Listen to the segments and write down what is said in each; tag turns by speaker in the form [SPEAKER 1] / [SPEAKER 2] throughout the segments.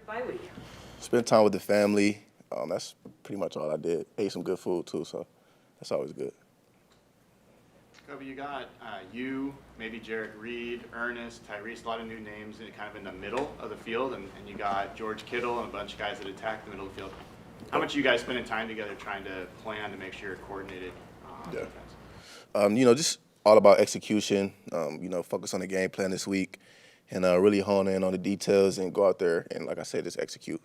[SPEAKER 1] bye week?
[SPEAKER 2] Spent time with the family. That's pretty much all I did. Ate some good food too, so that's always good.
[SPEAKER 3] Coby, you got you, maybe Jarek Reed, Ernest, Tyrese, a lot of new names kind of in the middle of the field, and you got George Kittle and a bunch of guys that attack the middle of the field. How much are you guys spending time together trying to plan to make sure you're coordinated on defense?
[SPEAKER 2] Just all about execution. Focus on the game plan this week, and really hone in on the details and go out there and, like I said, just execute.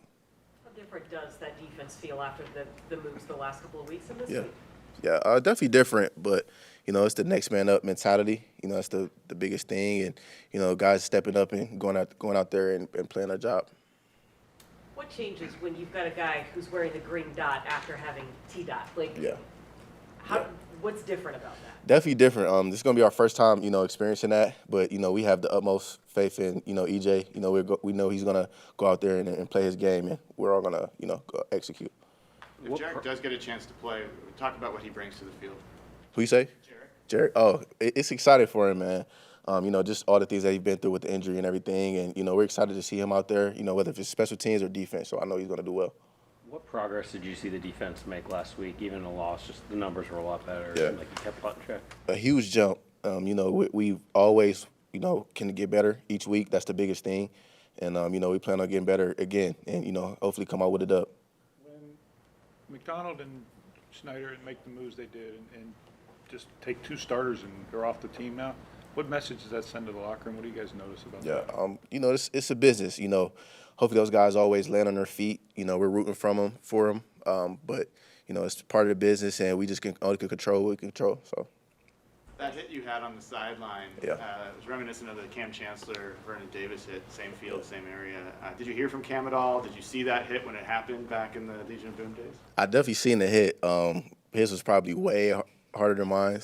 [SPEAKER 1] How different does that defense feel after the moves the last couple of weeks in this week?
[SPEAKER 2] Yeah, definitely different, but it's the next man up mentality. That's the biggest thing, and guys stepping up and going out there and playing their job.
[SPEAKER 1] What changes when you've got a guy who's wearing the green dot after having T-dot? What's different about that?
[SPEAKER 2] Definitely different. This is gonna be our first time, experiencing that. But we have the utmost faith in, EJ. We know he's gonna go out there and play his game, and we're all gonna, go execute.
[SPEAKER 3] If Jarek does get a chance to play, talk about what he brings to the field.
[SPEAKER 2] Who you say?
[SPEAKER 3] Jarek.
[SPEAKER 2] Oh, it's exciting for him, man. Just all the things that he's been through with the injury and everything, and we're excited to see him out there. Whether it's special teams or defense. So I know he's gonna do well.
[SPEAKER 4] What progress did you see the defense make last week? Even in a loss, just the numbers were a lot better.
[SPEAKER 2] Yeah.
[SPEAKER 4] Like you kept plotting check.
[SPEAKER 2] A huge jump. We always, can get better each week. That's the biggest thing. And, we plan on getting better again and, hopefully come out with a dub.
[SPEAKER 5] When McDonald and Snyder make the moves they did and just take two starters and they're off the team now, what message does that send to the locker room? What do you guys notice about that?
[SPEAKER 2] It's a business, Hopefully those guys always land on their feet. We're rooting for them. But, it's part of the business, and we just only can control what we can control. So
[SPEAKER 3] That hit you had on the sideline was reminiscent of the Cam Chancellor, Vernon Davis hit, same field, same area. Did you hear from Cam at all? Did you see that hit when it happened back in the Legion of Boom days?
[SPEAKER 2] I definitely seen the hit. His was probably way harder than mine,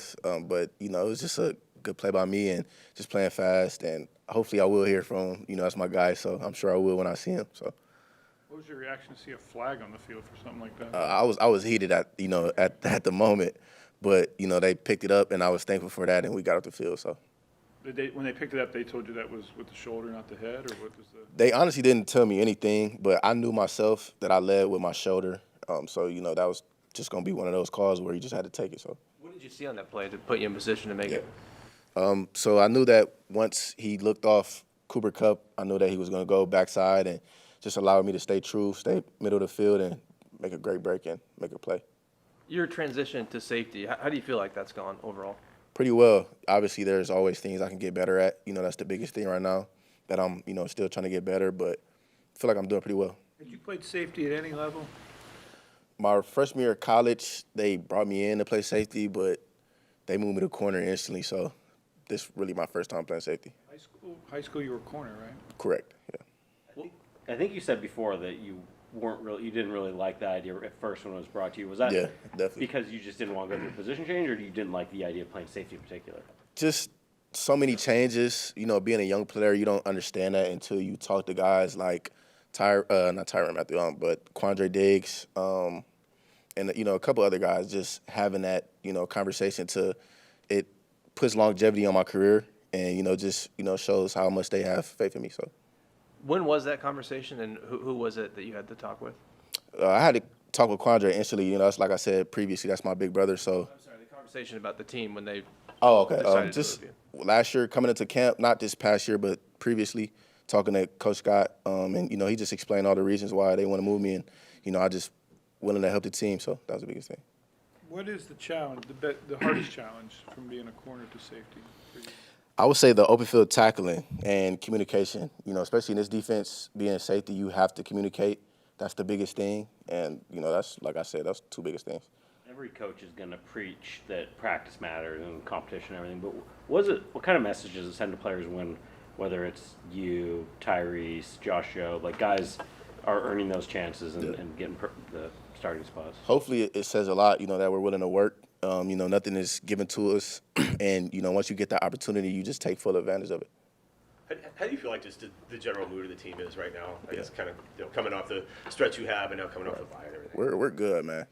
[SPEAKER 2] but, it was just a good play by me and just playing fast, and hopefully I will hear from him. That's my guy, so I'm sure I will when I see him. So,
[SPEAKER 5] what was your reaction to see a flag on the field for something like that?
[SPEAKER 2] I was heated at the moment, but they picked it up, and I was thankful for that, and we got off the field. So,
[SPEAKER 5] when they picked it up, they told you that was with the shoulder, not the head, or what was the?
[SPEAKER 2] They honestly didn't tell me anything, but I knew myself that I led with my shoulder. So that was just gonna be one of those calls where you just had to take it. So,
[SPEAKER 6] what did you see on that play to put you in position to make it?
[SPEAKER 2] So I knew that once he looked off Cooper Kupp, I knew that he was going to go backside and just allow me to stay true, stay middle of the field, and make a great break and make a play.
[SPEAKER 6] Your transition to safety, how do you feel like that's gone overall?
[SPEAKER 2] Pretty well. Obviously, there's always things I can get better at. That's the biggest thing right now that I'm, still trying to get better, but I feel like I'm doing pretty well.
[SPEAKER 5] Had you played safety at any level?
[SPEAKER 2] My freshman year of college, they brought me in to play safety, but they moved me to corner instantly, so this is really my first time playing safety.
[SPEAKER 5] High school, you were corner, right?
[SPEAKER 2] Correct. Yeah.
[SPEAKER 4] Well, I think you said before that you didn't really like the idea at first when it was brought to you. Was that
[SPEAKER 2] definitely
[SPEAKER 4] because you just didn't want to go through a position change, or you didn't like the idea of playing safety in particular?
[SPEAKER 2] Just so many changes. Being a young player, you don't understand that until you talk to guys like not Tyrann Matthew, but Quandre Diggs, and a couple other guys. Just having that conversation it puts longevity on my career, and shows how much they have faith in me. So,
[SPEAKER 6] when was that conversation, and who was it that you had to talk with?
[SPEAKER 2] I had to talk with Quandre instantly. That's like I said previously. That's my big brother. So,
[SPEAKER 6] I'm sorry, the conversation about the team when they.
[SPEAKER 2] Oh, okay.
[SPEAKER 6] decided
[SPEAKER 2] Just
[SPEAKER 6] to move you.
[SPEAKER 2] last year coming into camp, not this past year, but previously talking to Coach Scott, and he just explained all the reasons why they want to move me, and I just willing to help the team. So that was the biggest thing.
[SPEAKER 5] What is the challenge, the hardest challenge from being a corner to safety for you?
[SPEAKER 2] I would say the open field tackling and communication. Especially in this defense, being a safety, you have to communicate. That's the biggest thing, and that's like I said, that's the two biggest things.
[SPEAKER 4] Every coach is going to preach that practice matters and competition and everything, but what kind of message does it send to players when, whether it's you, Tyrese, Josh Joe, like guys are earning those chances and getting the starting spots?
[SPEAKER 2] Hopefully it says a lot, that we're willing to work. Nothing is given to us, and once you get that opportunity, you just take full advantage of it.
[SPEAKER 7] How do you feel like just the general mood of the team is right now? I guess kind of coming off the stretch you have, and now coming off the bye and everything.
[SPEAKER 2] We're good, man.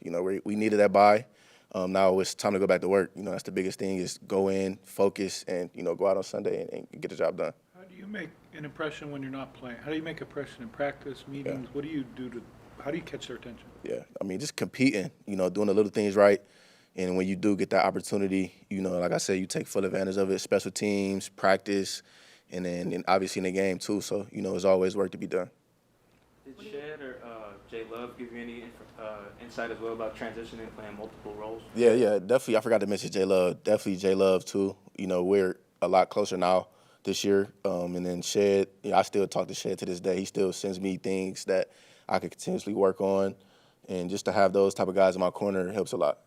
[SPEAKER 2] We needed that bye. Now it's time to go back to work. That's the biggest thing is go in, focus, and go out on Sunday and get the job done.
[SPEAKER 5] How do you make an impression when you're not playing? How do you make impression in practice, meetings? What do you do how do you catch their attention?
[SPEAKER 2] Yeah, I mean, just competing, doing the little things right. And when you do get that opportunity, like I said, you take full advantage of it, special teams, practice, and then obviously in the game too. So, there's always work to be done.
[SPEAKER 8] Did Shed or Jay Love give you any insight as well about transitioning and playing multiple roles?
[SPEAKER 2] Yeah, definitely. I forgot to mention Jay Love. Definitely Jay Love too. We're a lot closer now this year. And then Shed, I still talk to Shed to this day. He still sends me things that I could continuously work on. And just to have those type of guys in my corner helps a lot.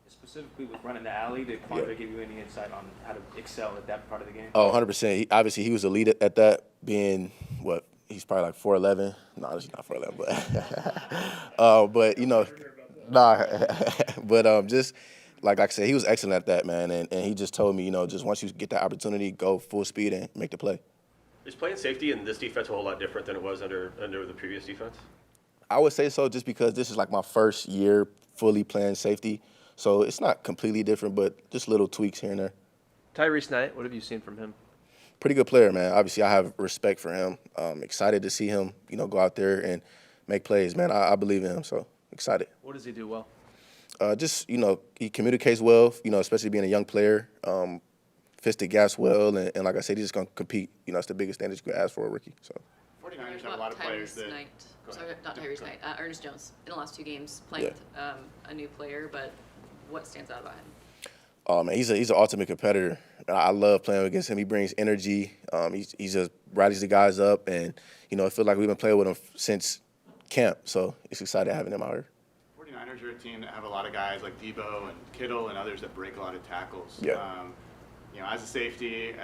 [SPEAKER 8] Specifically with running the alley, did Quandre give you any insight on how to excel at that part of the game?
[SPEAKER 2] Oh, 100%. Obviously, he was a lead at that, being, he's probably like 4'11". No, he's not 4'11", but, just like I said, he was excellent at that, man. And he just told me, just once you get that opportunity, go full speed and make the play.
[SPEAKER 7] Is playing safety in this defense a whole lot different than it was under the previous defense?
[SPEAKER 2] I would say so, just because this is like my first year fully playing safety. So it's not completely different, but just little tweaks here and there.
[SPEAKER 6] Tyrese Knight, what have you seen from him?
[SPEAKER 2] Pretty good player, man. Obviously, I have respect for him. Excited to see him, go out there and make plays, man. I believe in him, so excited.
[SPEAKER 6] What does he do well?
[SPEAKER 2] He communicates well, especially being a young player. Fits the gaps well, and like I said, he's just going to compete. It's the biggest thing that you can ask for a rookie. So.
[SPEAKER 3] 49ers have a lot of players that.
[SPEAKER 9] Sorry, not Tyrese Knight. Ernest Jones in the last 2 games playing with a new player, but what stands out about him?
[SPEAKER 2] Oh man, he's an ultimate competitor. I love playing against him. He brings energy. He just rallies the guys up, and I feel like we've been playing with him since camp. So it's exciting having him out here.
[SPEAKER 3] 49ers are a team that have a lot of guys like Debo and Kittle and others that break a lot of tackles.
[SPEAKER 2] Yeah.
[SPEAKER 3] As a safety,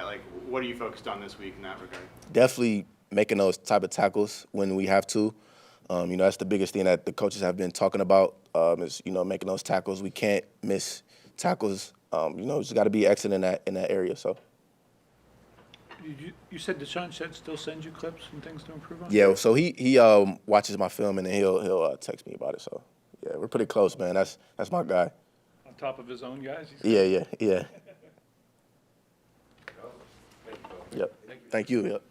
[SPEAKER 3] what are you focused on this week in that regard?
[SPEAKER 2] Definitely making those type of tackles when we have to. That's the biggest thing that the coaches have been talking about is, making those tackles. We can't miss tackles. Just got to be excellent in that area. So.
[SPEAKER 5] You said Deshaun Shed still sends you clips and things to improve on?
[SPEAKER 2] Yeah, so he watches my film and then he'll text me about it. So yeah, we're pretty close, man. That's my guy.
[SPEAKER 5] On top of his own guys?
[SPEAKER 2] Yeah. Yep. Thank you. Yep.